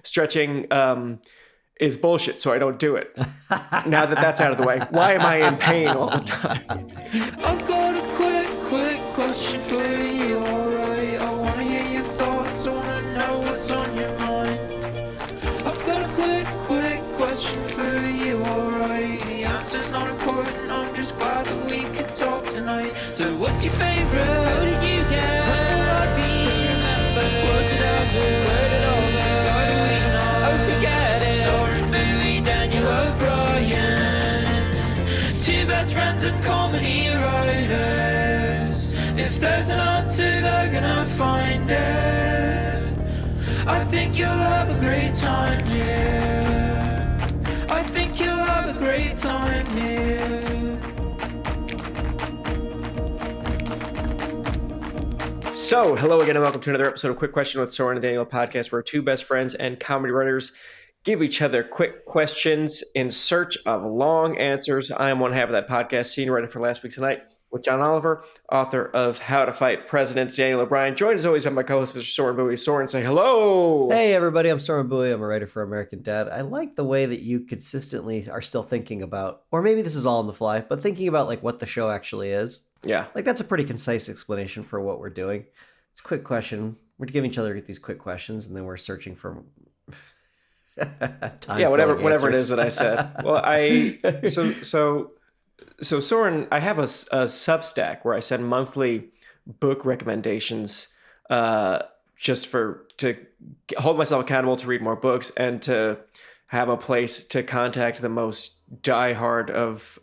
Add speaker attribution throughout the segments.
Speaker 1: stretching is bullshit, so I don't do it. Now that that's out of the way, why am I in pain all the time?
Speaker 2: I've got a quick question for you, alright? I wanna hear your thoughts, I wanna know what's on your mind. I've got a quick question for you, alright? The answer's not important, I'm just glad that we could talk tonight. So what's your favourite? How did you get? When will I be remembered? Was it ever? Where did all go? Why do we know? Oh, forget it. Soren, Daniel O'Brien, two best friends and comedy writers. If there's an answer, they're gonna find it. I think you'll have a great time here. I think you'll have a great time here.
Speaker 1: So, hello again and welcome to another episode of Quick Question with Soren and Daniel podcast, where two best friends and comedy writers give each other quick questions in search of long answers. I am one half of that podcast, senior writer for Last Week Tonight with John Oliver, author of How to Fight Presidents, Daniel O'Brien, joined as always by my co-host, Mr. Soren Bowie. Soren, say hello.
Speaker 3: Hey, everybody. I'm Soren Bowie. I'm a writer for American Dad. I like the way that you consistently are still thinking about, or maybe this is all on the fly, but thinking about like what the show actually is.
Speaker 1: Yeah.
Speaker 3: Like that's a pretty concise explanation for what we're doing. It's a quick question. We're giving each other these quick questions, and then we're searching for
Speaker 1: yeah, whatever it is that I said. Well, so Soren, I have a Substack where I send monthly book recommendations, just to hold myself accountable to read more books and to have a place to contact the most diehard of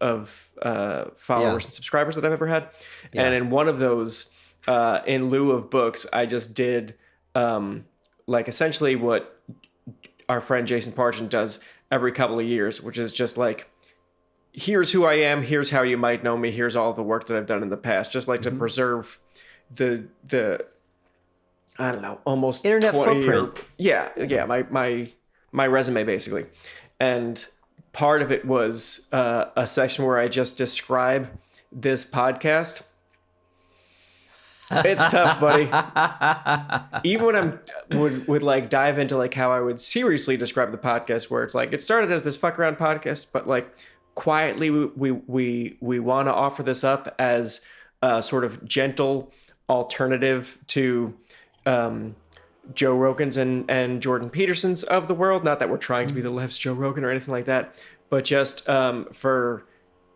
Speaker 1: followers and subscribers that I've ever had. Yeah. And in one of those, in lieu of books, I just did like essentially what our friend Jason Parchin does every couple of years, which is just like, here's who I am, here's how you might know me, here's all the work that I've done in the past, just like to preserve the I don't know, almost
Speaker 3: internet
Speaker 1: 20
Speaker 3: footprint.
Speaker 1: My resume basically. And part of it was a section where I just describe this podcast. It's tough, buddy. Even when would like dive into like how I would seriously describe the podcast, where it's like it started as this fuck around podcast, but like quietly we want to offer this up as a sort of gentle alternative to Joe Rogan's and Jordan Peterson's of the world. Not that we're trying to be the left's Joe Rogan or anything like that, but just for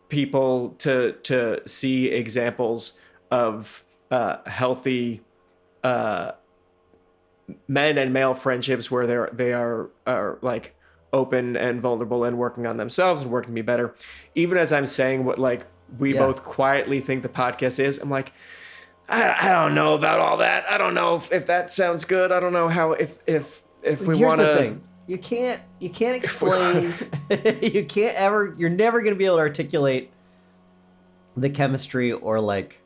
Speaker 1: people to see examples of healthy men and male friendships where they are like open and vulnerable and working on themselves and working to be better. Even as I'm saying what like we both quietly think the podcast is, I'm like, I don't know about all that. I don't know if that sounds good. I don't know how if we want to.
Speaker 3: Here's the thing. You can't explain. You're never going to be able to articulate the chemistry or like.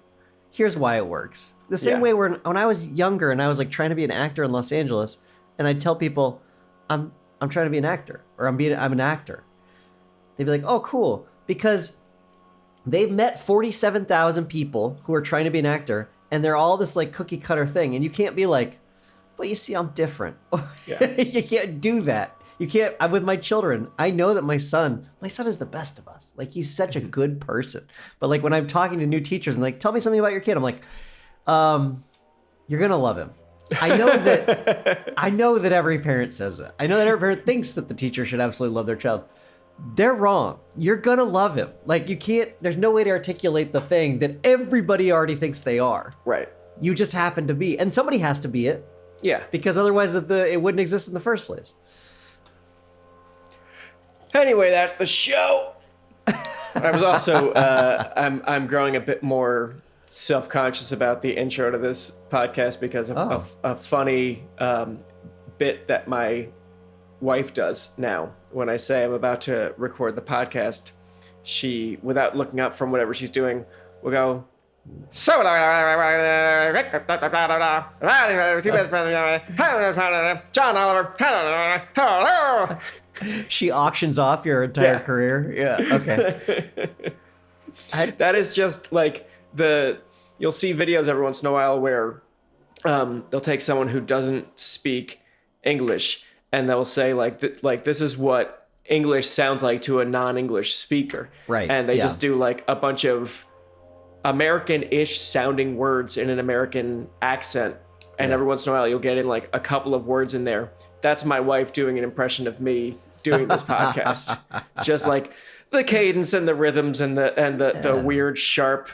Speaker 3: Here's why it works. The same way when I was younger and I was like trying to be an actor in Los Angeles, and I'd tell people, I'm trying to be an actor, or I'm an actor. They'd be like, oh, cool. Because they've met 47,000 people who are trying to be an actor, and they're all this like cookie cutter thing. And you can't be like, but you see, I'm different. You can't do that. You can't. I'm with my children. I know that my son is the best of us. Like he's such a good person. But like when I'm talking to new teachers and like, tell me something about your kid, I'm like, you're gonna love him. I know that every parent says that. I know that every parent thinks that the teacher should absolutely love their child. They're wrong. You're gonna love him. Like you can't. There's no way to articulate the thing that everybody already thinks they are.
Speaker 1: Right.
Speaker 3: You just happen to be, and somebody has to be it.
Speaker 1: Yeah.
Speaker 3: Because otherwise, it wouldn't exist in the first place.
Speaker 1: Anyway, that's the show. I was also I'm growing a bit more self-conscious about the intro to this podcast because of a funny bit that my wife does now. When I say I'm about to record the podcast, she, without looking up from whatever she's doing, will go, so John Oliver, hello.
Speaker 3: She auctions off your entire career. Yeah. Okay.
Speaker 1: That is just like you'll see videos every once in a while where they'll take someone who doesn't speak English and they'll say like this is what English sounds like to a non-English speaker.
Speaker 3: Right,
Speaker 1: And they
Speaker 3: yeah.
Speaker 1: just do like a bunch of American-ish sounding words in an American accent. And every once in a while you'll get in like a couple of words in there. That's my wife doing an impression of me doing this podcast. Just like the cadence and the rhythms and the weird sharp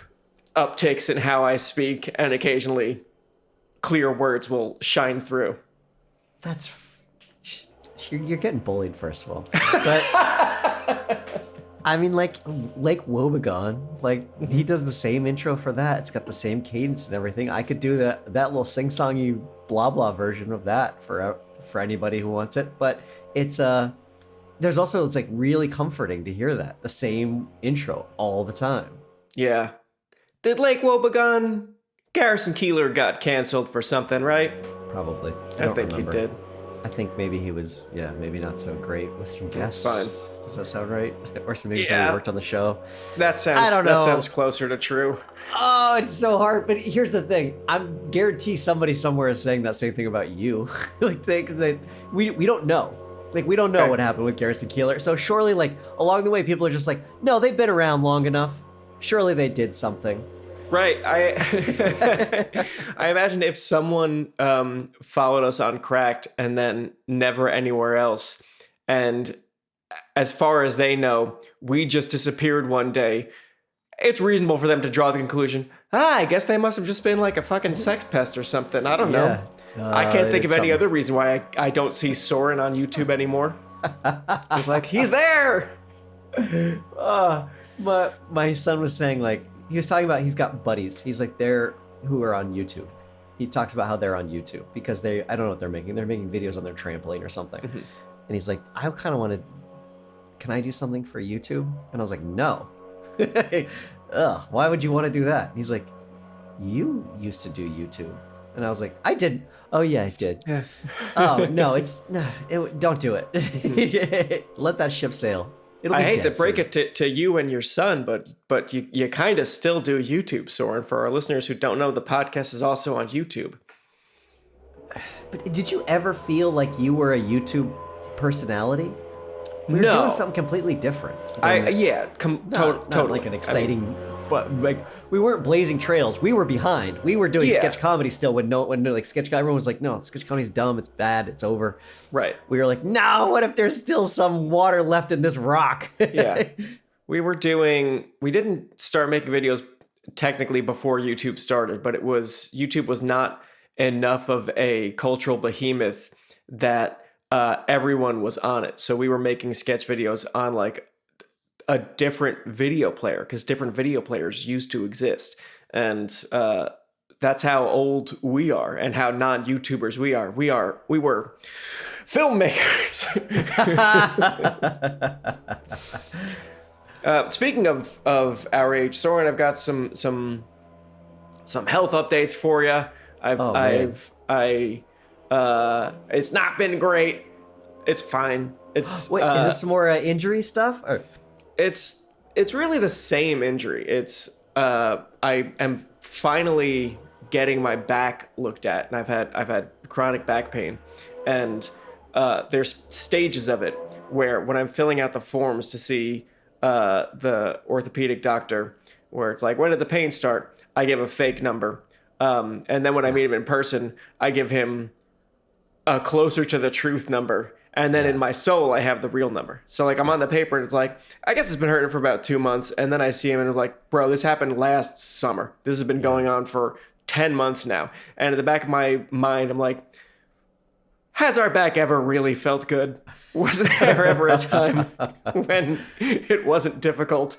Speaker 1: upticks in how I speak, and occasionally clear words will shine through.
Speaker 3: That's you're getting bullied, first of all. But I mean, like Lake Wobegon, like he does the same intro for that. It's got the same cadence and everything. I could do that little sing-songy blah blah version of that for anybody who wants it. But it's there's also, it's like really comforting to hear that the same intro all the time.
Speaker 1: Yeah. Did Lake Wobegon? Garrison Keillor got canceled for something, right?
Speaker 3: Probably.
Speaker 1: I
Speaker 3: don't
Speaker 1: think
Speaker 3: remember.
Speaker 1: he did.
Speaker 3: I think maybe he was, maybe not so great with some guests.
Speaker 1: Fine.
Speaker 3: Does that sound right? Or maybe somebody worked on the show.
Speaker 1: That sounds.
Speaker 3: I don't know.
Speaker 1: That sounds closer to true.
Speaker 3: Oh, it's so hard. But here's the thing: I'm guarantee somebody somewhere is saying that same thing about you. Like we don't know. Like we don't know what happened with Garrison Keillor. So surely, like along the way, people are just like, no, they've been around long enough. Surely they did something.
Speaker 1: Right. I imagine if someone followed us on Cracked and then never anywhere else, and as far as they know, we just disappeared one day, it's reasonable for them to draw the conclusion, I guess they must have just been like a fucking sex pest or something. I don't know. I can't think of any other reason why I don't see Soren on YouTube anymore. It's like, he's there!
Speaker 3: But my son was saying, like, he was talking about he's got buddies. He's like, they're who are on YouTube. He talks about how they're on YouTube because I don't know what they're making. They're making videos on their trampoline or something. Mm-hmm. And he's like, I kind of want to, can I do something for YouTube? And I was like, no. Ugh, why would you want to do that? And he's like, you used to do YouTube. And I was like, I did. Oh yeah, I did. Yeah. Oh no, don't do it. Let that ship sail.
Speaker 1: I hate to break it to you and your son, but you kind of still do YouTube, Soren. For our listeners who don't know, the podcast is also on YouTube.
Speaker 3: But did you ever feel like you were a YouTube personality? We were doing something completely different.
Speaker 1: Totally.
Speaker 3: Like an exciting, like we weren't blazing trails. We were behind. We were doing sketch comedy still when like sketch comedy, everyone was like, no, sketch comedy's dumb. It's bad. It's over.
Speaker 1: Right.
Speaker 3: We were like, no, what if there's still some water left in this rock?
Speaker 1: Yeah. We didn't start making videos technically before YouTube started, but YouTube was not enough of a cultural behemoth that everyone was on it. So we were making sketch videos on like a different video player because different video players used to exist. And that's how old we are and how non-YouTubers we are. We were filmmakers. Speaking of our age, Soren, I've got some health updates for you. It's not been great. It's fine. It's
Speaker 3: wait. Is this some more injury stuff? Or?
Speaker 1: It's really the same injury. It's I am finally getting my back looked at, and I've had chronic back pain, and there's stages of it where when I'm filling out the forms to see the orthopedic doctor, where it's like, when did the pain start? I give a fake number. And then when I meet him in person, I give him a closer to the truth number. And then in my soul, I have the real number. So like I'm on the paper and it's like, I guess it's been hurting for about 2 months. And then I see him and it's like, bro, this happened last summer. This has been going on for 10 months now. And in the back of my mind, I'm like, has our back ever really felt good? Was there ever a time when it wasn't difficult?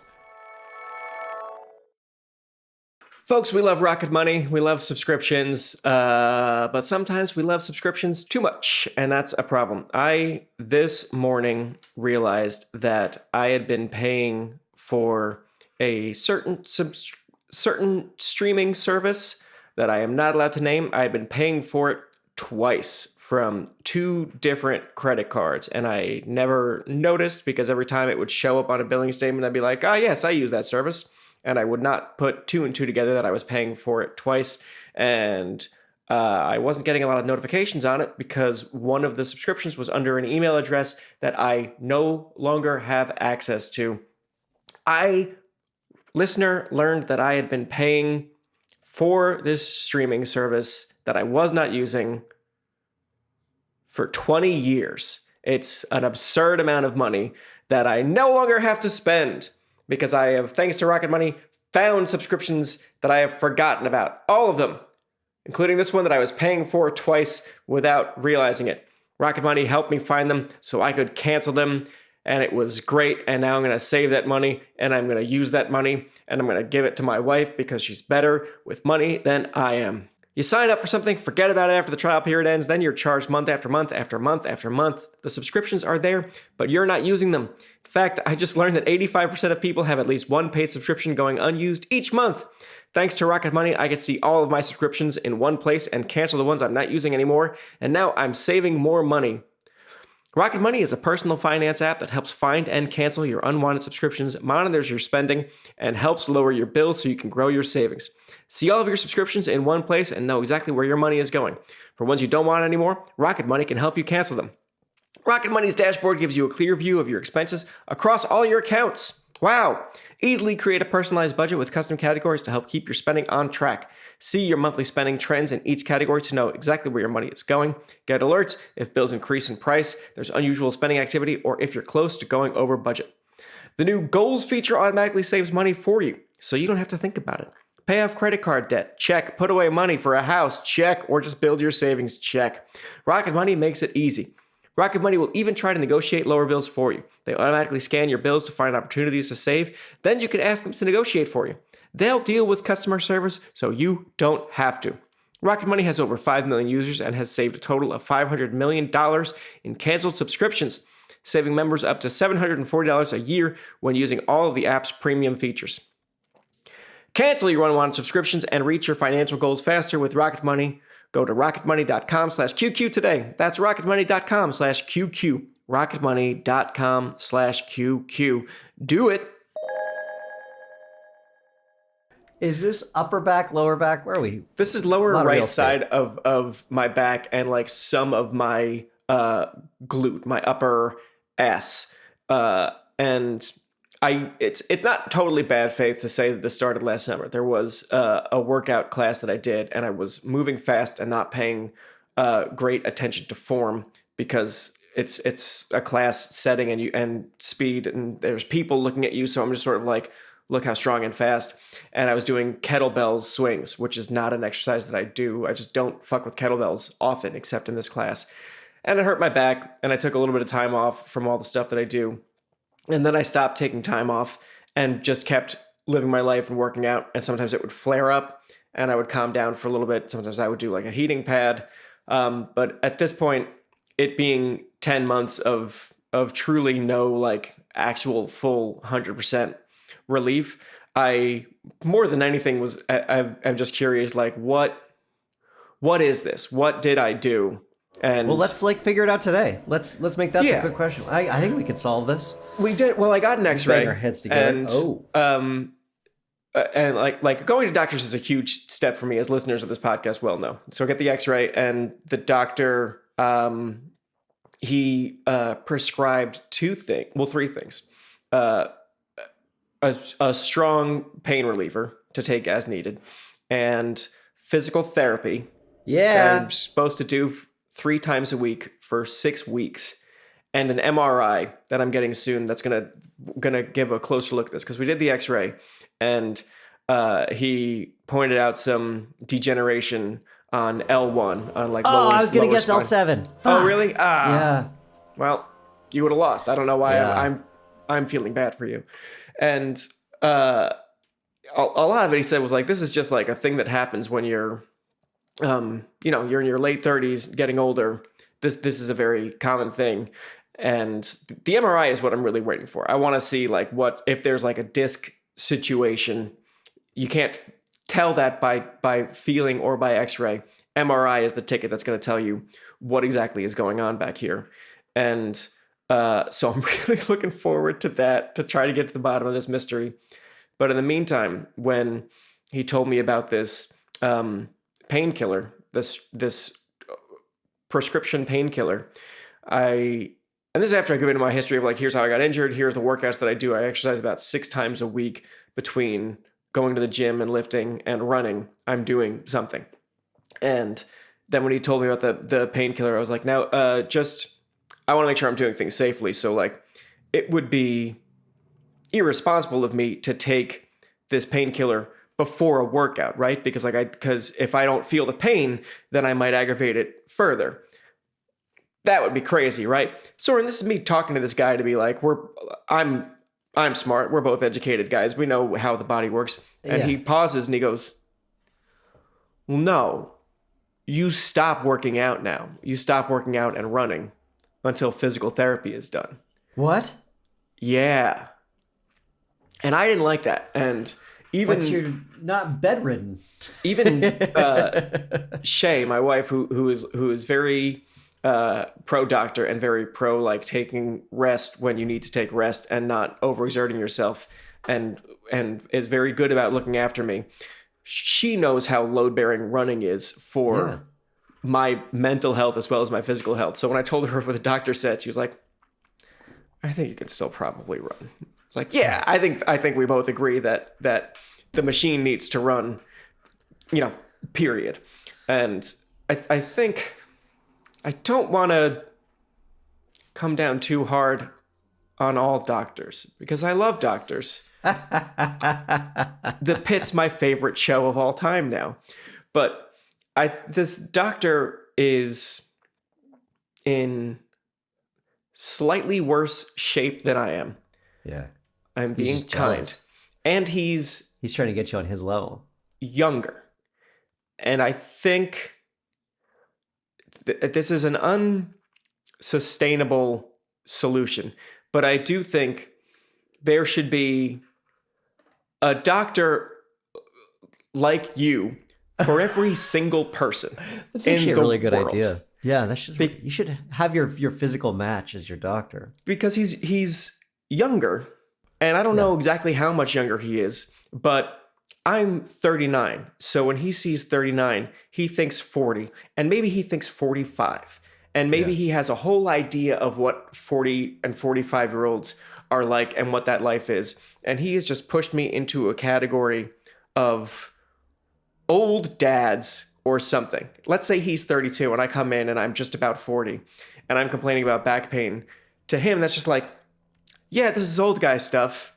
Speaker 1: Folks, we love Rocket Money. We love subscriptions, but sometimes we love subscriptions too much, and that's a problem. I, this morning, realized that I had been paying for a certain streaming service that I am not allowed to name. I had been paying for it twice from 2 different credit cards, and I never noticed because every time it would show up on a billing statement, I'd be like, oh, yes, I use that service. And I would not put 2 and 2 together that I was paying for it twice. And I wasn't getting a lot of notifications on it because one of the subscriptions was under an email address that I no longer have access to. Listener, learned that I had been paying for this streaming service that I was not using for 20 years. It's an absurd amount of money that I no longer have to spend because I have, thanks to Rocket Money, found subscriptions that I have forgotten about. All of them, including this one that I was paying for twice without realizing it. Rocket Money helped me find them so I could cancel them, and it was great. And now I'm going to save that money, and I'm going to use that money, and I'm going to give it to my wife because she's better with money than I am. You sign up for something, forget about it after the trial period ends, then you're charged month after month after month after month. The subscriptions are there, but you're not using them. In fact, I just learned that 85% of people have at least one paid subscription going unused each month. Thanks to Rocket Money, I can see all of my subscriptions in one place and cancel the ones I'm not using anymore, and now I'm saving more money. Rocket Money is a personal finance app that helps find and cancel your unwanted subscriptions, monitors your spending, and helps lower your bills so you can grow your savings. See all of your subscriptions in one place and know exactly where your money is going. For ones you don't want anymore, Rocket Money can help you cancel them. Rocket Money's dashboard gives you a clear view of your expenses across all your accounts. Wow! Easily create a personalized budget with custom categories to help keep your spending on track. See your monthly spending trends in each category to know exactly where your money is going. Get alerts if bills increase in price, there's unusual spending activity, or if you're close to going over budget. The new Goals feature automatically saves money for you, so you don't have to think about it. Pay off credit card debt, check. Put away money for a house, check. Or just build your savings, check. Rocket Money makes it easy. Rocket Money will even try to negotiate lower bills for you. They automatically scan your bills to find opportunities to save. Then you can ask them to negotiate for you. They'll deal with customer service so you don't have to. Rocket Money has over 5 million users and has saved a total of $500 million in canceled subscriptions, saving members up to $740 a year when using all of the app's premium features. Cancel your unwanted subscriptions and reach your financial goals faster with Rocket Money. Go to rocketmoney.com/QQ today. That's rocketmoney.com/QQ. rocketmoney.com/QQ. Do it.
Speaker 3: Is this upper back, lower back? Where are we?
Speaker 1: This is lower
Speaker 3: Not real
Speaker 1: right
Speaker 3: estate.
Speaker 1: side of my back and like some of my glute, my upper ass. And it's not totally bad faith to say that this started last summer. There was a workout class that I did, and I was moving fast and not paying great attention to form because it's a class setting and speed, and there's people looking at you. So I'm just sort of like, look how strong and fast. And I was doing kettlebell swings, which is not an exercise that I do. I just don't fuck with kettlebells often, except in this class. And it hurt my back, and I took a little bit of time off from all the stuff that I do. And then I stopped taking time off and just kept living my life and working out. And sometimes it would flare up and I would calm down for a little bit. Sometimes I would do like a heating pad. But at this point, it being 10 months of truly no like actual full 100% relief, I more than anything was I'm just curious, like what is this? What did I do? And
Speaker 3: Well, let's like figure it out today. Let's make that the quick question. I think we could solve this.
Speaker 1: we did. Well, I got an X-ray.
Speaker 3: Bang our heads together.
Speaker 1: And like going to doctors is a huge step for me, as listeners of this podcast well know. So I get the X-ray, and the doctor he prescribed three things: a strong pain reliever to take as needed, and physical therapy.
Speaker 3: Yeah.
Speaker 1: I'm supposed to do 3 times a week for 6 weeks, and an MRI that I'm getting soon that's gonna give a closer look at this, because we did the X-ray and he pointed out some degeneration on L1 on like lower.
Speaker 3: I was gonna
Speaker 1: lower
Speaker 3: guess
Speaker 1: spine.
Speaker 3: L7.
Speaker 1: Oh
Speaker 3: Fuck.
Speaker 1: really?
Speaker 3: Yeah.
Speaker 1: Well, you would have lost. I don't know why.
Speaker 3: Yeah.
Speaker 1: I'm feeling bad for you. And a lot of it he said was like, this is just like a thing that happens when you're you're in your late 30s, getting older. This is a very common thing. And the MRI is what I'm really waiting for. I want to see like what if there's like a disc situation. You can't tell that by feeling or by X-ray. MRI is the ticket that's going to tell you what exactly is going on back here. And so I'm really looking forward to that, to try to get to the bottom of this mystery. But in the meantime, when he told me about this painkiller this prescription painkiller. And this is after I go into my history of like, here's how I got injured. Here's the workouts that I do. I exercise about 6 times a week between going to the gym and lifting and running. I'm doing something. And then when he told me about the painkiller, I was like, now, I want to make sure I'm doing things safely. So like, it would be irresponsible of me to take this painkiller before a workout, right? Because if I don't feel the pain, then I might aggravate it further. That would be crazy, right? Soren, this is me talking to this guy to be like, I'm smart. We're both educated guys. We know how the body works. And he pauses and he goes, well, no, you stop working out now. You stop working out and running until physical therapy is done.
Speaker 3: What?
Speaker 1: Yeah. And I didn't like that. And
Speaker 3: But you're not bedridden.
Speaker 1: Even Shay, my wife, who is very pro doctor and very pro like taking rest when you need to take rest and not overexerting yourself, and is very good about looking after me. She knows how load bearing running is for my mental health as well as my physical health. So when I told her what the doctor said, she was like, I think you can still probably run. It's like, yeah, I think we both agree that the machine needs to run, period. And I think I don't want to come down too hard on all doctors because I love doctors. The Pit's my favorite show of all time now. But this doctor is in slightly worse shape than I am.
Speaker 3: Yeah.
Speaker 1: I'm
Speaker 3: He's
Speaker 1: being
Speaker 3: just
Speaker 1: kind.
Speaker 3: jealous.
Speaker 1: And he's
Speaker 3: trying to get you on his level.
Speaker 1: younger. And I think this is an unsustainable solution. But I do think there should be a doctor like you for every single person.
Speaker 3: That's actually a really good
Speaker 1: world.
Speaker 3: idea. Yeah, that's just you should have your physical match as your doctor.
Speaker 1: Because he's younger, and I don't know exactly how much younger he is, but I'm 39. So when he sees 39, he thinks 40, and maybe he thinks 45. And maybe he has a whole idea of what 40 and 45-year-olds are like and what that life is. And he has just pushed me into a category of old dads or something. Let's say he's 32 and I come in and I'm just about 40 and I'm complaining about back pain. To him, that's just like, yeah, this is old guy stuff.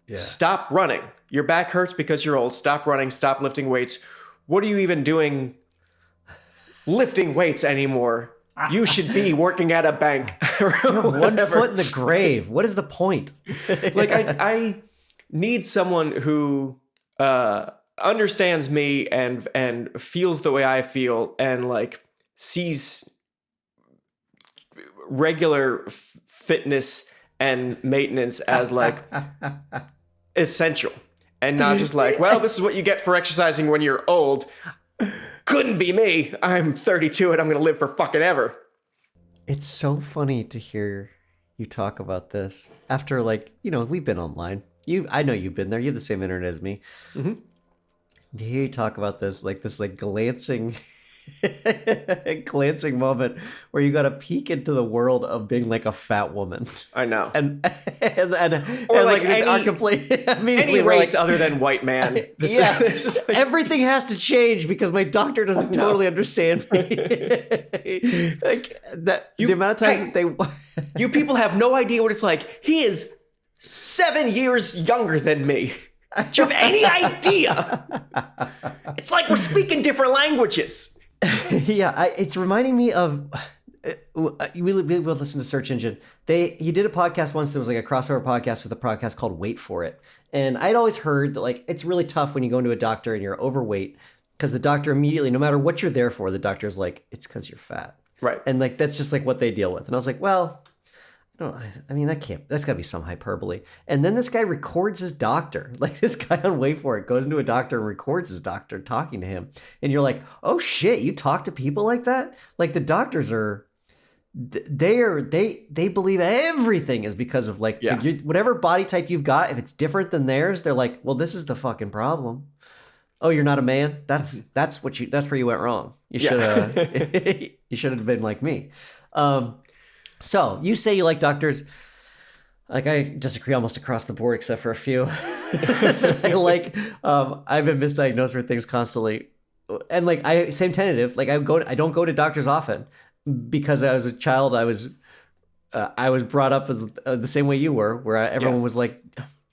Speaker 1: Yeah. Stop running. Your back hurts because you're old. Stop running. Stop lifting weights. What are you even doing lifting weights anymore? You should be working at a bank.
Speaker 3: You have 1 foot in the grave. What is the point?
Speaker 1: Like, I need someone who understands me and feels the way I feel and like sees regular fitness and maintenance as like essential and not just like, well, this is what you get for exercising when you're old. Couldn't be me. I'm 32 and I'm going to live for fucking ever.
Speaker 3: It's so funny to hear you talk about this after, like, we've been online. I know you've been there. You have the same internet as me. Mm-hmm. To hear you talk about this glancing moment where you got to peek into the world of being like a fat woman.
Speaker 1: I know.
Speaker 3: And
Speaker 1: or like any race other than white man.
Speaker 3: Everything has to change because my doctor doesn't totally understand me. Like that, the amount of times that they
Speaker 1: you people have no idea what it's like. He is 7 years younger than me. Do you have any idea? It's like we're speaking different languages.
Speaker 3: Yeah, it's reminding me of. We listen to Search Engine. He did a podcast once that was like a crossover podcast with a podcast called Wait For It. And I'd always heard that like it's really tough when you go into a doctor and you're overweight because the doctor immediately, no matter what you're there for, the doctor's like, it's because you're fat.
Speaker 1: Right.
Speaker 3: And like that's just like what they deal with. And I was like, well, I mean, that's got to be some hyperbole. And then this guy records his doctor. Like this guy on Wait For It goes into a doctor and records his doctor talking to him. And you're like, oh shit, you talk to people like that? Like the doctors are, they believe everything is because of like whatever body type you've got. If it's different than theirs, they're like, well, this is the fucking problem. Oh, you're not a man? That's where you went wrong. You should have.
Speaker 1: Yeah.
Speaker 3: You should have been like me. So you say you like doctors. Like I disagree almost across the board, except for a few. I like. I've been misdiagnosed for things constantly, and like same tentative. Like I don't go to doctors often because as a child I was brought up as the same way you were, where everyone was like,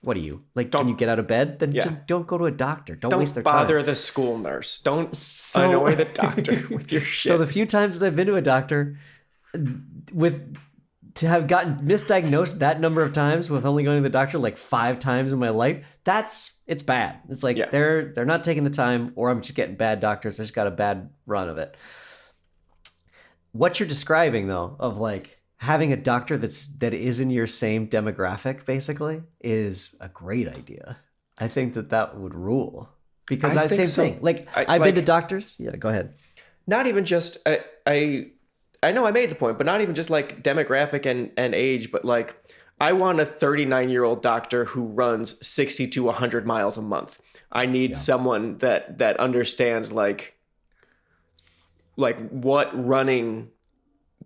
Speaker 3: "What are you like? Can you get out of bed? Then just don't go to a doctor. Don't waste their time.
Speaker 1: Don't bother the school nurse. Don't annoy the doctor with your shit."
Speaker 3: So the few times that I've been to a doctor, to have gotten misdiagnosed that number of times with only going to the doctor like 5 times in my life, it's bad. It's like they're not taking the time, or I'm just getting bad doctors. I just got a bad run of it. What you're describing though, of like having a doctor that is in your same demographic, basically, is a great idea. I think that would rule, because I same thing. Like I've been to doctors. Yeah, go ahead.
Speaker 1: Not even just I know I made the point, but not even just like demographic and age, but like I want a 39-year-old doctor who runs 60 to 100 miles a month. I need someone that understands like what running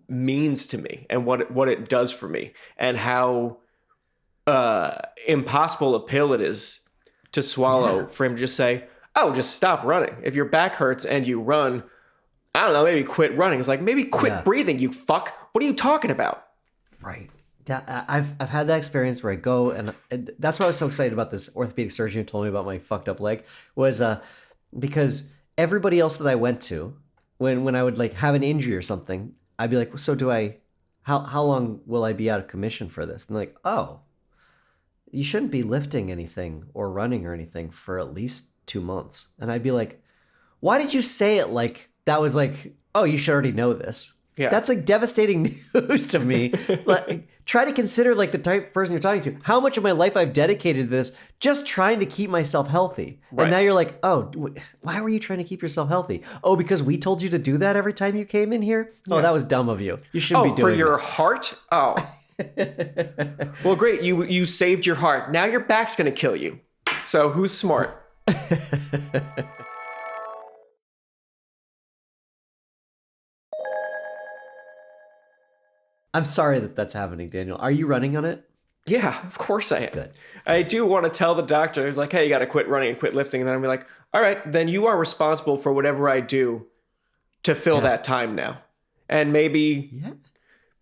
Speaker 1: means to me and what it does for me, and how impossible a pill it is to swallow for him to just say, "Oh, just stop running. If your back hurts and you run, I don't know, maybe quit running." It's like, maybe quit breathing, you fuck. What are you talking about?
Speaker 3: Right. Yeah, I've had that experience where I go, and that's why I was so excited about this orthopedic surgeon who told me about my fucked up leg, was because everybody else that I went to, when I would like have an injury or something, I'd be like, "So how long will I be out of commission for this?" And they're like, "Oh, you shouldn't be lifting anything or running or anything for at least 2 months." And I'd be like, "Why did you say it like that was like, oh, you should already know this?"
Speaker 1: Yeah.
Speaker 3: That's like devastating news to me. Like, try to consider like the type of person you're talking to. How much of my life I've dedicated to this just trying to keep myself healthy.
Speaker 1: Right.
Speaker 3: And now you're like, "Oh, why were you trying to keep yourself healthy?" "Oh, because we told you to do that every time you came in here?" "Oh, that was dumb of you. You shouldn't be doing
Speaker 1: for your
Speaker 3: that."
Speaker 1: heart? Oh. Well, great. You saved your heart. Now your back's going to kill you. So who's smart?
Speaker 3: I'm sorry that's happening, Daniel. Are you running on it?
Speaker 1: Yeah, of course I am.
Speaker 3: Good.
Speaker 1: I do want to tell the doctor, he's like, "Hey, you got to quit running and quit lifting." And then I'm like, "All right, then you are responsible for whatever I do to fill that time now." And maybe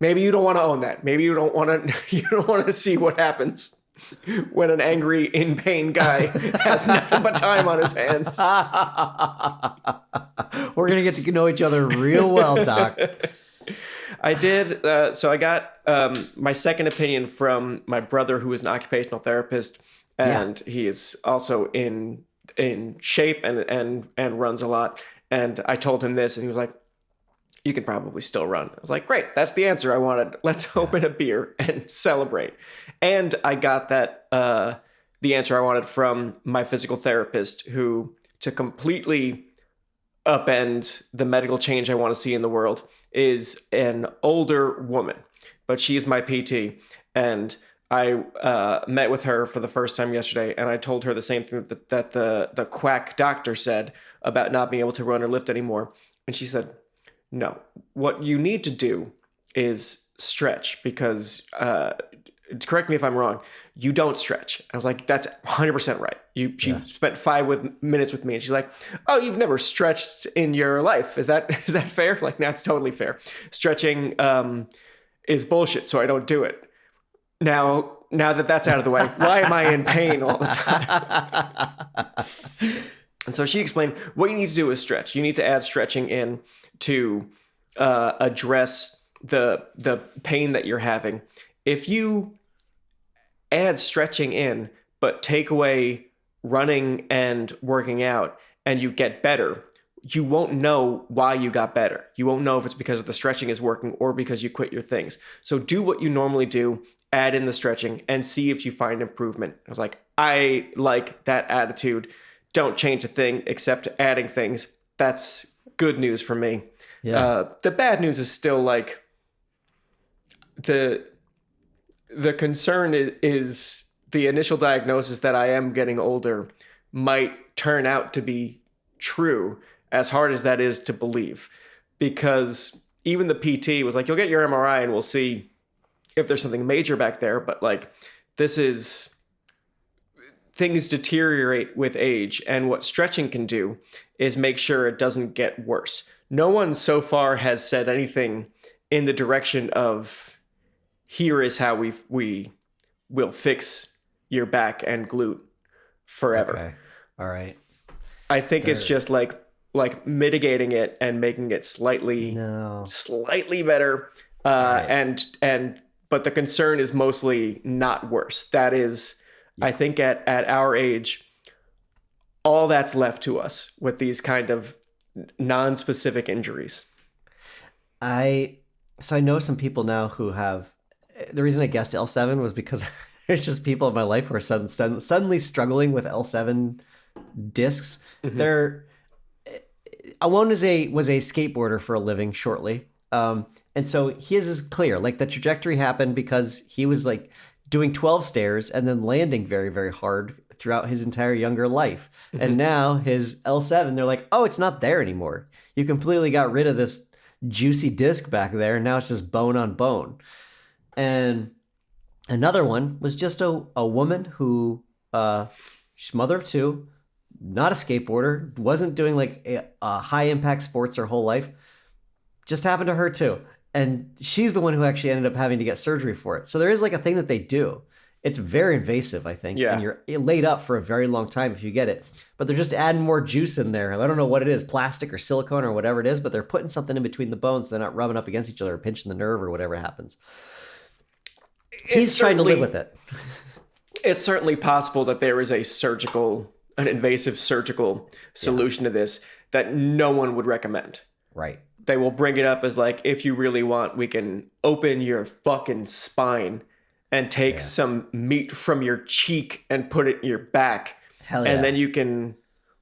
Speaker 1: you don't want to own that. Maybe you don't want to see what happens when an angry, in pain guy has nothing but time on his hands.
Speaker 3: We're going to get to know each other real well, Doc.
Speaker 1: I did. So I got my second opinion from my brother, who is an occupational therapist, and he is also in shape and runs a lot. And I told him this, and he was like, "You can probably still run." I was like, "Great, that's the answer I wanted. Let's open a beer and celebrate." And I got that the answer I wanted from my physical therapist, who, to completely upend the medical change I want to see in the world, is an older woman, but she is my PT. And I met with her for the first time yesterday, and I told her the same thing that the quack doctor said about not being able to run or lift anymore. And she said, "No, what you need to do is stretch, because correct me if I'm wrong, you don't stretch." I was like, "That's 100% right." She spent 5 minutes with me, and she's like, "Oh, you've never stretched in your life. Is that fair?" Like, that's totally fair. Stretching is bullshit, so I don't do it. Now that that's out of the way, why am I in pain all the time? And so she explained what you need to do is stretch. You need to add stretching in to address the pain that you're having. If you add stretching in, but take away running and working out, and you get better, you won't know why you got better. You won't know if it's because the stretching is working or because you quit your things. So do what you normally do, add in the stretching, and see if you find improvement. I was like, I like that attitude. Don't change a thing except adding things. That's good news for me. Yeah. The bad news is still like the concern is the initial diagnosis that I am getting older might turn out to be true as hard as that is to believe, because even the PT was like, you'll get your MRI and we'll see if there's something major back there. But like, this is, things deteriorate with age. And what stretching can do is make sure it doesn't get worse. No one so far has said anything in the direction of, here is how we will fix your back and glute forever.
Speaker 3: Okay. All right.
Speaker 1: I think it's just like mitigating it and making it slightly better.
Speaker 3: Right.
Speaker 1: But the concern is mostly not worse. That is, I think at our age, all that's left to us with these kind of non-specific injuries.
Speaker 3: I know some people now who have, the reason I guessed L7 was because there's just people in my life who are suddenly struggling with L7 discs. One was a skateboarder for a living shortly. And so his is clear, like the trajectory happened because he was like doing 12 stairs and then landing very, very hard throughout his entire younger life. And now his L7, they're like, oh, it's not there anymore. You completely got rid of this juicy disc back there. And now it's just bone on bone. And another one was just a woman who, she's mother of two, not a skateboarder, wasn't doing like a high impact sports her whole life. Just happened to her too. And she's the one who actually ended up having to get surgery for it. So there is like a thing that they do. It's very invasive, I think.
Speaker 1: Yeah.
Speaker 3: And you're laid up for a very long time if you get it. But they're just adding more juice in there. I don't know what it is, plastic or silicone or whatever it is, but they're putting something in between the bones so they're not rubbing up against each other or pinching the nerve or whatever happens. He's trying to live with it.
Speaker 1: It's certainly possible that there is an invasive surgical solution to this that no one would recommend.
Speaker 3: Right.
Speaker 1: They will bring it up as like, if you really want, we can open your fucking spine and take some meat from your cheek and put it in your back.
Speaker 3: Hell yeah.
Speaker 1: And then you can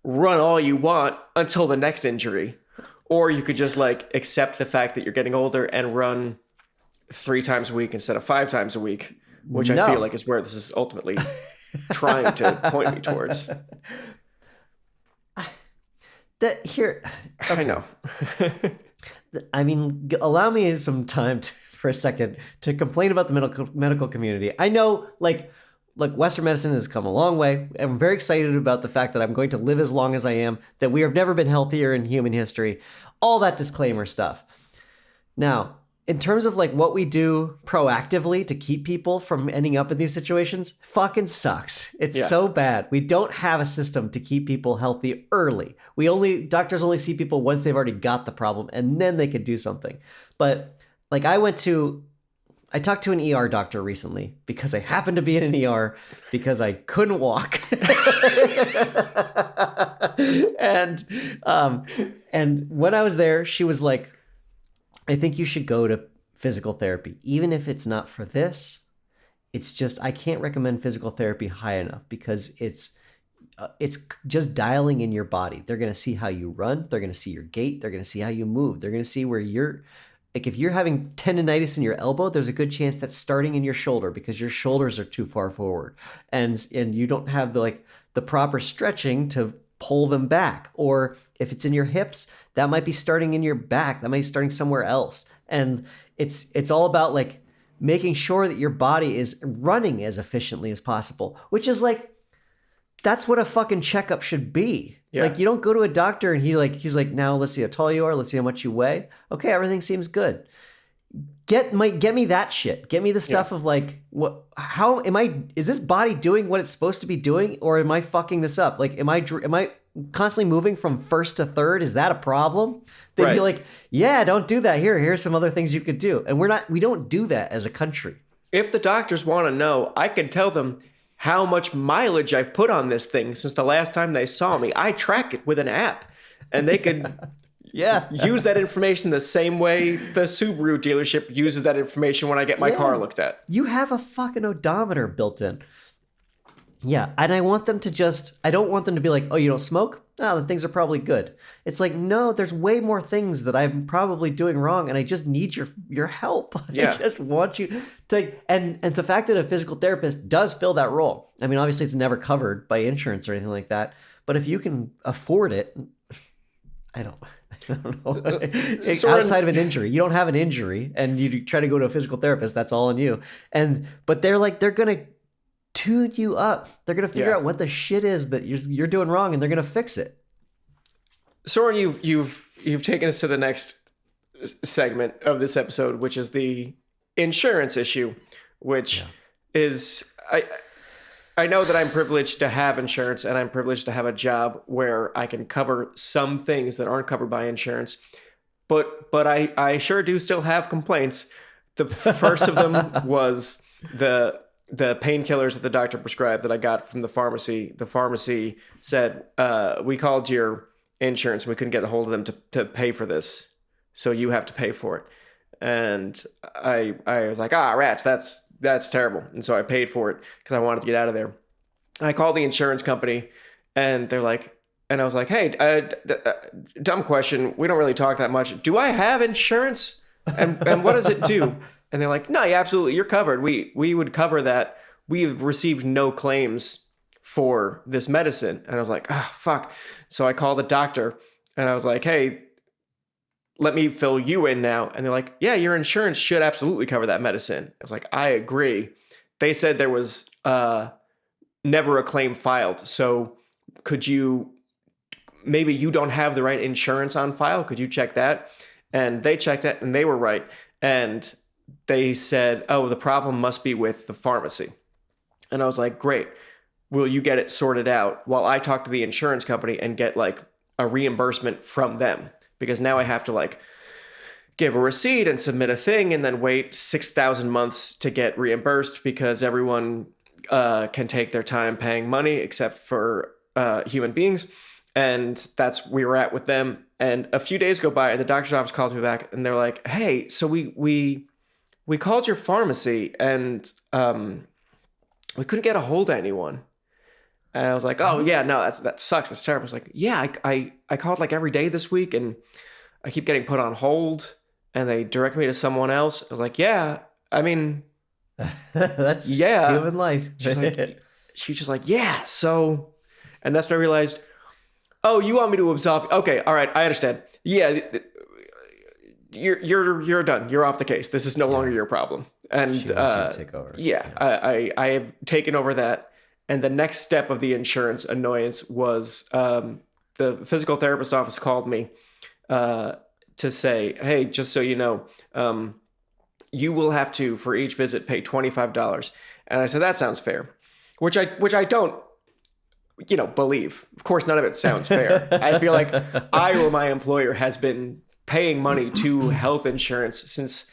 Speaker 1: run all you want until the next injury. Or you could just like accept the fact that you're getting older and run 3 times a week instead of 5 times a week, which I feel like is where this is ultimately trying to point me towards. I know.
Speaker 3: I mean, allow me some time for a second to complain about the medical community. I know, like Western medicine has come a long way. I'm very excited about the fact that I'm going to live as long as I am, that we have never been healthier in human history, all that disclaimer stuff. Now, in terms of like what we do proactively to keep people from ending up in these situations, fucking sucks. It's so bad. We don't have a system to keep people healthy early. Doctors only see people once they've already got the problem, and then they could do something. But like I talked to an ER doctor recently because I happened to be in an ER because I couldn't walk. And when I was there, she was like, I think you should go to physical therapy, even if it's not for this. It's just, I can't recommend physical therapy high enough because it's just dialing in your body. They're going to see how you run. They're going to see your gait. They're going to see how you move. They're going to see where like if you're having tendonitis in your elbow, there's a good chance that's starting in your shoulder because your shoulders are too far forward. And you don't have the proper stretching to pull them back. Or if it's in your hips, that might be starting in your back. That might be starting somewhere else. And it's all about like making sure that your body is running as efficiently as possible, which is like, that's what a fucking checkup should be. Yeah. Like you don't go to a doctor and he's like, now let's see how tall you are. Let's see how much you weigh. Okay. Everything seems good. Get me that shit. Get me the stuff of like, is this body doing what it's supposed to be doing? Or am I fucking this up? Like, am I constantly moving from first to third? Is that a problem? They'd be like, yeah, don't do that. Here's some other things you could do. And we don't do that as a country.
Speaker 1: If the doctors want to know, I can tell them how much mileage I've put on this thing since the last time they saw me. I track it with an app, and they could use that information the same way the Subaru dealership uses that information when I get my car looked at.
Speaker 3: You have a fucking odometer built in. Yeah, and I want them to I don't want them to be like, oh, you don't smoke? Oh, then things are probably good. It's like, no, there's way more things that I'm probably doing wrong, and I just need your help.
Speaker 1: Yeah.
Speaker 3: I just want you to, and the fact that a physical therapist does fill that role. I mean, obviously it's never covered by insurance or anything like that, but if you can afford it, I don't know.
Speaker 1: Soren-
Speaker 3: Outside of an injury, you don't have an injury, and you try to go to a physical therapist. That's all on you. But they're gonna tune you up. They're gonna figure out what the shit is that you're doing wrong, and they're gonna fix it.
Speaker 1: Soren, you've taken us to the next segment of this episode, which is the insurance issue, which is I know that I'm privileged to have insurance, and I'm privileged to have a job where I can cover some things that aren't covered by insurance. But I sure do still have complaints. The first of them was the painkillers that the doctor prescribed that I got from the pharmacy. The pharmacy said, we called your insurance and we couldn't get a hold of them to pay for this, so you have to pay for it. And I was like, rats, that's terrible. And so I paid for it because I wanted to get out of there. I called the insurance company, and they're like, and I was like, hey, dumb question. We don't really talk that much. Do I have insurance? And what does it do? And they're like, no, yeah, absolutely. You're covered. We would cover that. We've received no claims for this medicine. And I was like, oh, fuck. So I called the doctor, and I was like, hey, let me fill you in now. And they're like, yeah, your insurance should absolutely cover that medicine. I was like, I agree. They said there was never a claim filed. So could you, maybe you don't have the right insurance on file. Could you check that? And they checked it, and they were right. And they said, oh, the problem must be with the pharmacy. And I was like, great. Will you get it sorted out while I talk to the insurance company and get like a reimbursement from them? Because now I have to like give a receipt and submit a thing and then wait 6,000 months to get reimbursed, because everyone can take their time paying money except for human beings. And that's where we were at with them. And a few days go by, and the doctor's office calls me back, and they're like, hey, so we called your pharmacy, and we couldn't get a hold of anyone. And I was like, oh yeah, no, that sucks. That's terrible. I was like, yeah, I called like every day this week, and I keep getting put on hold, and they direct me to someone else. I was like, yeah, I mean,
Speaker 3: that's human life.
Speaker 1: She's just like, yeah. So, and that's when I realized, oh, you want me to absolve? Okay, all right, I understand. Yeah, you're done. You're off the case. This is no longer your problem. And
Speaker 3: she wants you to take over.
Speaker 1: Yeah, I have taken over that. And the next step of the insurance annoyance was the physical therapist office called me to say, hey, just so you know, you will have to, for each visit, pay $25. And I said, that sounds fair, which I don't, believe. Of course, none of it sounds fair. I feel like I or my employer has been paying money to health insurance since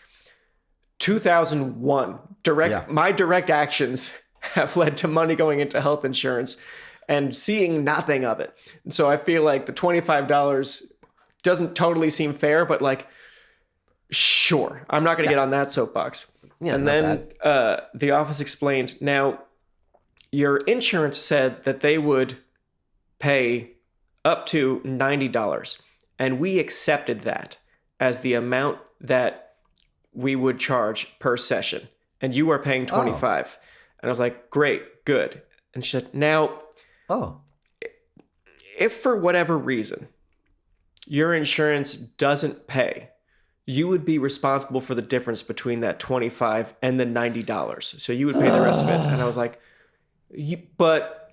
Speaker 1: 2001. My direct actions have led to money going into health insurance and seeing nothing of it. And so I feel like the $25 doesn't totally seem fair, but like, sure, I'm not going to get on that soapbox. Yeah, and then the office explained, now your insurance said that they would pay up to $90. And we accepted that as the amount that we would charge per session. And you are paying $25. And I was like, great, good. And she said, now, if for whatever reason your insurance doesn't pay, you would be responsible for the difference between that $25 and the $90. So you would pay the rest of it. And I was like, but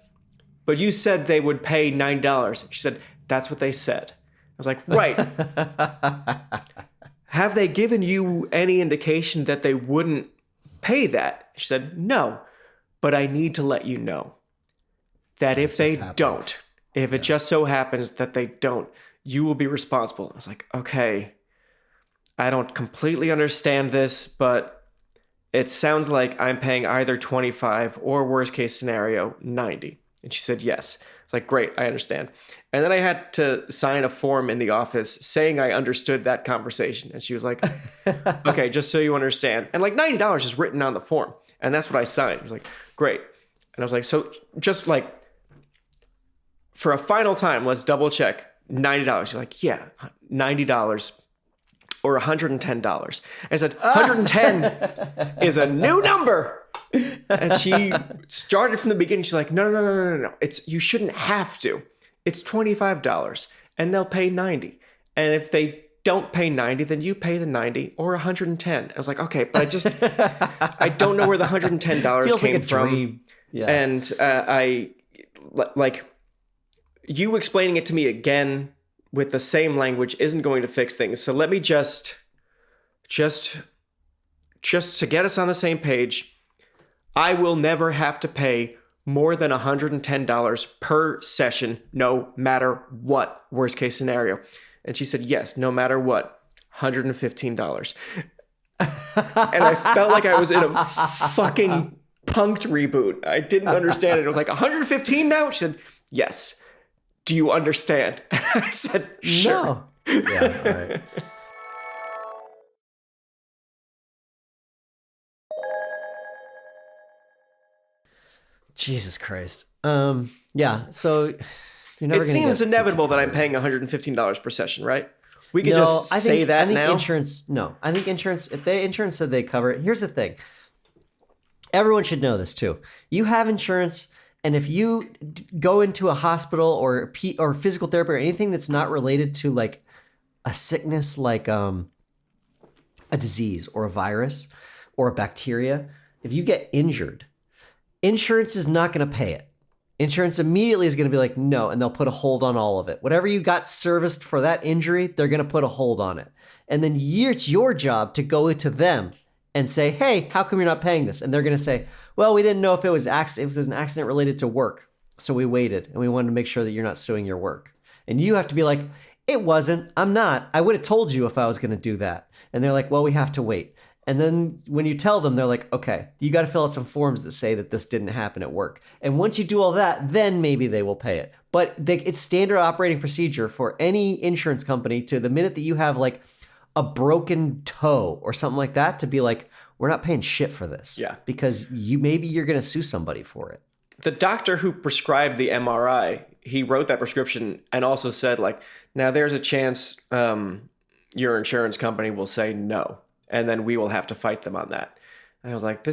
Speaker 1: you said they would pay $9. She said, that's what they said. I was like, right. Have they given you any indication that they wouldn't pay that? She said, no. But I need to let you know that if they don't, if it just so happens that they don't, you will be responsible. I was like, okay, I don't completely understand this, but it sounds like I'm paying either 25 or worst case scenario, 90. And she said, yes. It's like, great, I understand. And then I had to sign a form in the office saying I understood that conversation. And she was like, okay, just so you understand. And like $90 is written on the form. And that's what I signed. I was like, great. And I was like, so just like for a final time, let's double check $90. She's like, yeah, $90 or $110. I said, 110 is a new number. And she started from the beginning. She's like, no. You shouldn't have to. It's $25 and they'll pay $90. And if they don't pay 90, then you pay the 90 or 110. I was like, okay, but I don't know where the $110
Speaker 3: Feels
Speaker 1: came
Speaker 3: like a
Speaker 1: from.
Speaker 3: dream. Yeah.
Speaker 1: And like you explaining it to me again with the same language isn't going to fix things. So let me just to get us on the same page, I will never have to pay more than $110 per session, no matter what, worst case scenario. And she said, yes, no matter what, $115. And I felt like I was in a fucking Punked reboot. I didn't understand it. I was like, 115 now? She said, yes. Do you understand? I said, sure.
Speaker 3: No. Yeah, all right. Jesus Christ. Yeah, so you're never
Speaker 1: It seems inevitable that I'm paying $115 per session, right? We could just say that now.
Speaker 3: I think insurance, if the insurance said they cover it, here's the thing. Everyone should know this too. You have insurance, and if you go into a hospital or physical therapy or anything that's not related to like a sickness, like a disease or a virus or a bacteria, if you get injured, insurance is not going to pay it. Insurance immediately is going to be like, no, and they'll put a hold on all of it. Whatever you got serviced for that injury, they're going to put a hold on it. And then it's your job to go to them and say, hey, how come you're not paying this? And they're going to say, well, we didn't know if it was an accident related to work. So we waited and we wanted to make sure that you're not suing your work. And you have to be like, it wasn't, I'm not. I would have told you if I was going to do that. And they're like, well, we have to wait. And then when you tell them, they're like, okay, you got to fill out some forms that say that this didn't happen at work. And once you do all that, then maybe they will pay it. But it's standard operating procedure for any insurance company to the minute that you have like a broken toe or something like that to be like, we're not paying shit for this.
Speaker 1: Yeah.
Speaker 3: Because maybe you're going to sue somebody for it.
Speaker 1: The doctor who prescribed the MRI, he wrote that prescription and also said like, now there's a chance your insurance company will say no. And then we will have to fight them on that. And I was like,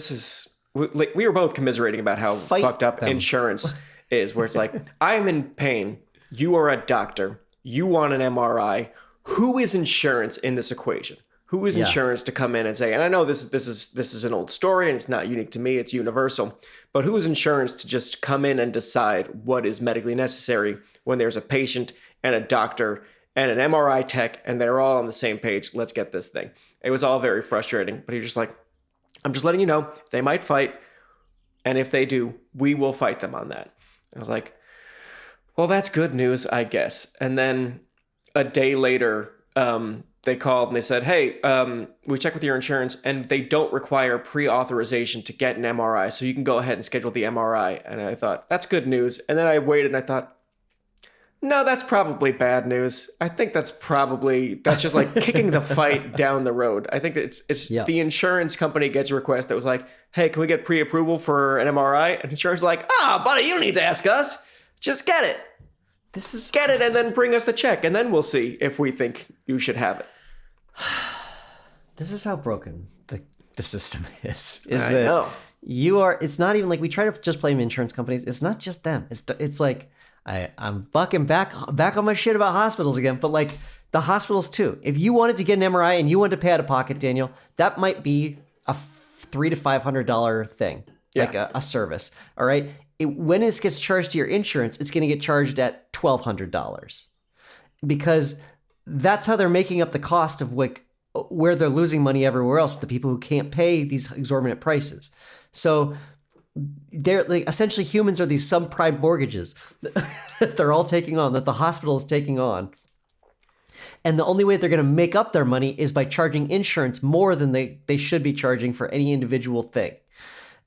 Speaker 1: we were both commiserating about how fucked up insurance is, where it's like, I'm in pain. You are a doctor. You want an MRI. Who is insurance in this equation? Who is insurance to come in and say, and I know this is an old story and it's not unique to me, it's universal, but who is insurance to just come in and decide what is medically necessary when there's a patient and a doctor and an MRI tech and they're all on the same page? Let's get this thing. It was all very frustrating, but he was just like, I'm just letting you know, they might fight. And if they do, we will fight them on that. I was like, well, that's good news, I guess. And then a day later, they called and they said, hey, we checked with your insurance and they don't require pre-authorization to get an MRI. So you can go ahead and schedule the MRI. And I thought, that's good news. And then I waited and I thought, no, that's probably bad news. I think that's just like kicking the fight down the road. I think that it's the insurance company gets a request that was like, hey, can we get pre-approval for an MRI? And insurance is like, buddy, you don't need to ask us. Just get it. Get it and then bring us the check. And then we'll see if we think you should have it.
Speaker 3: This is how broken the system is.
Speaker 1: I know.
Speaker 3: It's not even like we try to just blame insurance companies. It's not just them. It's like, I'm fucking back on my shit about hospitals again, but like the hospitals too. If you wanted to get an MRI and you wanted to pay out of pocket, Daniel, that might be a $300 to $500 thing, like a service. All right. When it gets charged to your insurance, it's going to get charged at $1,200 because that's how they're making up the cost of like where they're losing money everywhere else with the people who can't pay these exorbitant prices. So they're like essentially humans are these subprime mortgages that they're all taking on, that the hospital is taking on. And the only way they're going to make up their money is by charging insurance more than they should be charging for any individual thing.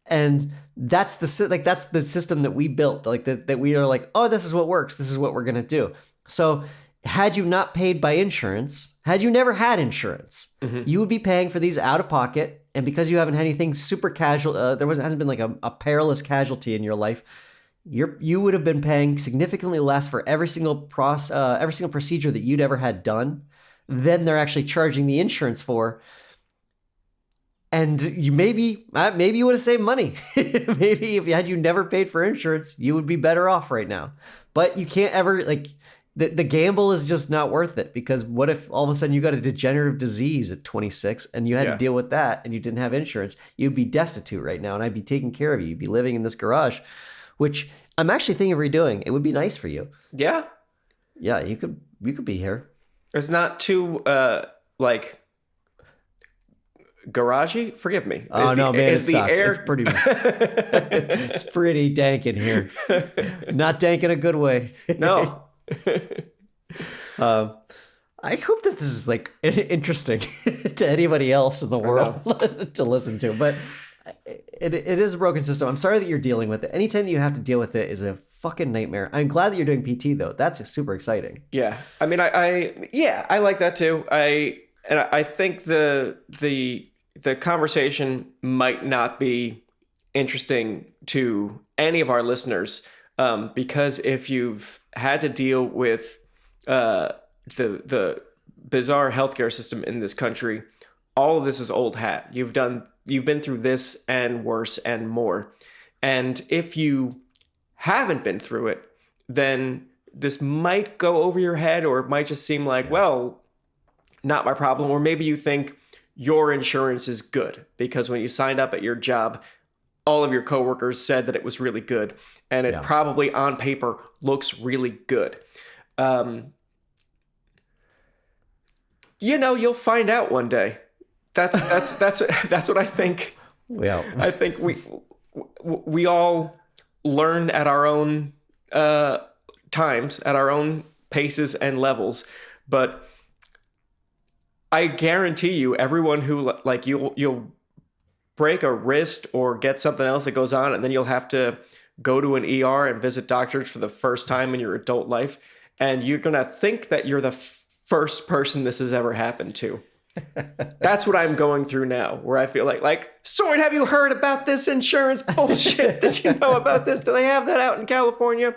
Speaker 3: And that's the system that we built, like that we are like, oh, this is what works. This is what we're going to do. So had you not paid by insurance, had you never had insurance, you would be paying for these out of pocket. And because you haven't had anything super casual, hasn't been like a perilous casualty in your life, you would have been paying significantly less for every single procedure that you'd ever had done than they're actually charging the insurance for. And maybe you would have saved money. Maybe if you never paid for insurance, you would be better off right now. But you can't ever the gamble is just not worth it, because what if all of a sudden you got a degenerative disease at 26 and you had to deal with that and you didn't have insurance? You'd be destitute right now and I'd be taking care of you. You'd be living in this garage, which I'm actually thinking of redoing. It would be nice for you.
Speaker 1: Yeah.
Speaker 3: Yeah, you could be here.
Speaker 1: It's not too like garagey. Forgive me.
Speaker 3: Oh no, man, it sucks. It's pretty it's pretty dank in here. Not dank in a good way.
Speaker 1: No.
Speaker 3: I hope that this is like interesting to anybody else in the world to listen to, but it is a broken system. I'm sorry that you're dealing with it. Anytime that you have to deal with it is a fucking nightmare. I'm glad that you're doing PT though. That's super exciting.
Speaker 1: Yeah. I mean, I like that too. I think the conversation might not be interesting to any of our listeners, because if you've had to deal with the bizarre healthcare system in this country, all of this is old hat. You've been through this and worse and more. And if you haven't been through it, then this might go over your head, or it might just seem like, well, not my problem. Or maybe you think your insurance is good because when you signed up at your job, all of your coworkers said that it was really good, and it probably on paper looks really good. You'll find out one day. That's what I think.
Speaker 3: Yeah.
Speaker 1: I think we all learn at our own times, at our own paces and levels, but I guarantee you, everyone who like you'll break a wrist or get something else that goes on, and then you'll have to go to an ER and visit doctors for the first time in your adult life, and you're gonna think that you're the first person this has ever happened to. That's what I'm going through now, where I feel like, Soren, have you heard about this insurance bullshit? Did you know about this? Do they have that out in California?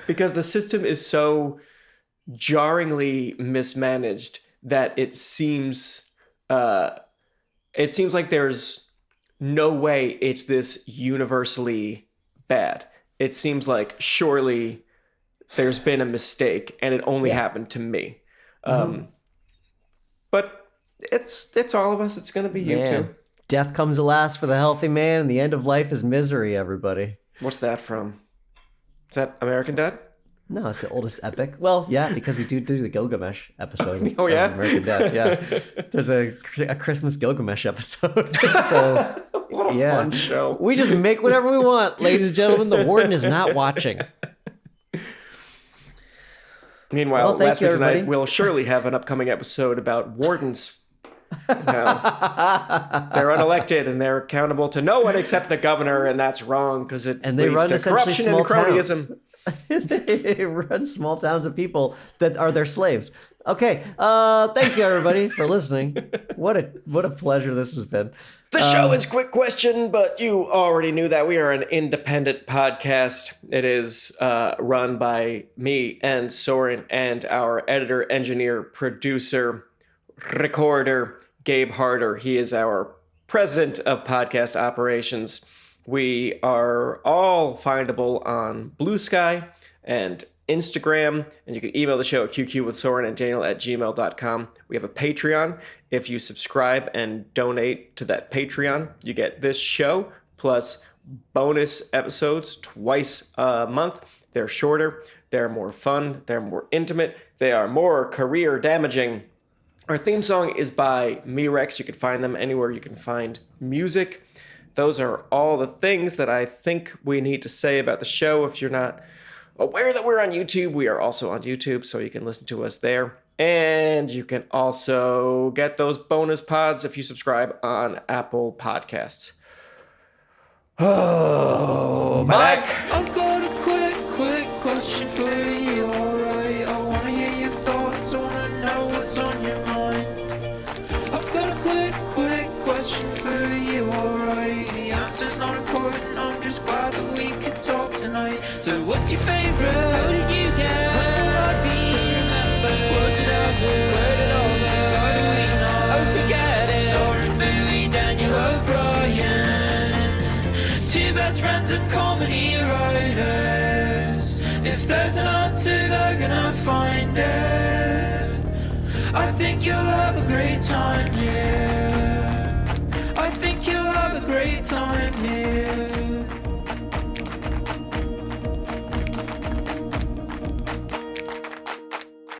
Speaker 1: Because the system is so jarringly mismanaged that it seems like there's no way it's this universally bad. It seems like surely there's been a mistake and it only happened to me. But it's all of us. It's going to be you too.
Speaker 3: Death comes at last for the healthy man, and the end of life is misery, everybody.
Speaker 1: What's that from? Is that American Dad?
Speaker 3: No, it's the oldest epic. Well, yeah, because we do the Gilgamesh episode.
Speaker 1: Oh, yeah?
Speaker 3: American Dad, yeah. There's a Christmas Gilgamesh episode. So,
Speaker 1: what a fun show.
Speaker 3: We just make whatever we want, ladies and gentlemen. The warden is not watching.
Speaker 1: Meanwhile, last week tonight, we'll surely have an upcoming episode about wardens. They're unelected and they're accountable to no one except the governor, and that's wrong because it leads to corruption and cronyism.
Speaker 3: They run small towns of people that are their slaves. Okay, thank you everybody for listening. What a pleasure this has been.
Speaker 1: The show is Quick Question, but you already knew that we are an independent podcast. It is run by me and Soren and our editor, engineer, producer, recorder, Gabe Harder. He is our president of podcast operations. We are all findable on Bluesky and Instagram, and you can email the show at qqwithsorenanddaniel@gmail.com. We have a Patreon. If you subscribe and donate to that Patreon, you get this show plus bonus episodes twice a month. They're shorter, they're more fun, they're more intimate, they are more career damaging. Our theme song is by Mirex. You can find them anywhere you can find music. Those are all the things that I think we need to say about the show. If you're not aware that we're on YouTube, we are also on YouTube, so you can listen to us there. And you can also get those bonus pods if you subscribe on Apple Podcasts. Oh, Mike!
Speaker 2: I've got a quick question for you, alright? I wanna hear your thoughts, I wanna know what's on your mind. I've got a quick question for you, alright? The answer's not important, I'm just glad that we could talk tonight. So what's your favorite? How did you get? When will I be remembered? Was it us? Where did all go? How do we know? Oh, forget it. Soren, Bowie, Daniel O'Brien, two best friends and comedy writers. If there's an answer, they're gonna find it. I think you'll have a great time, yeah. I think you'll have a great time.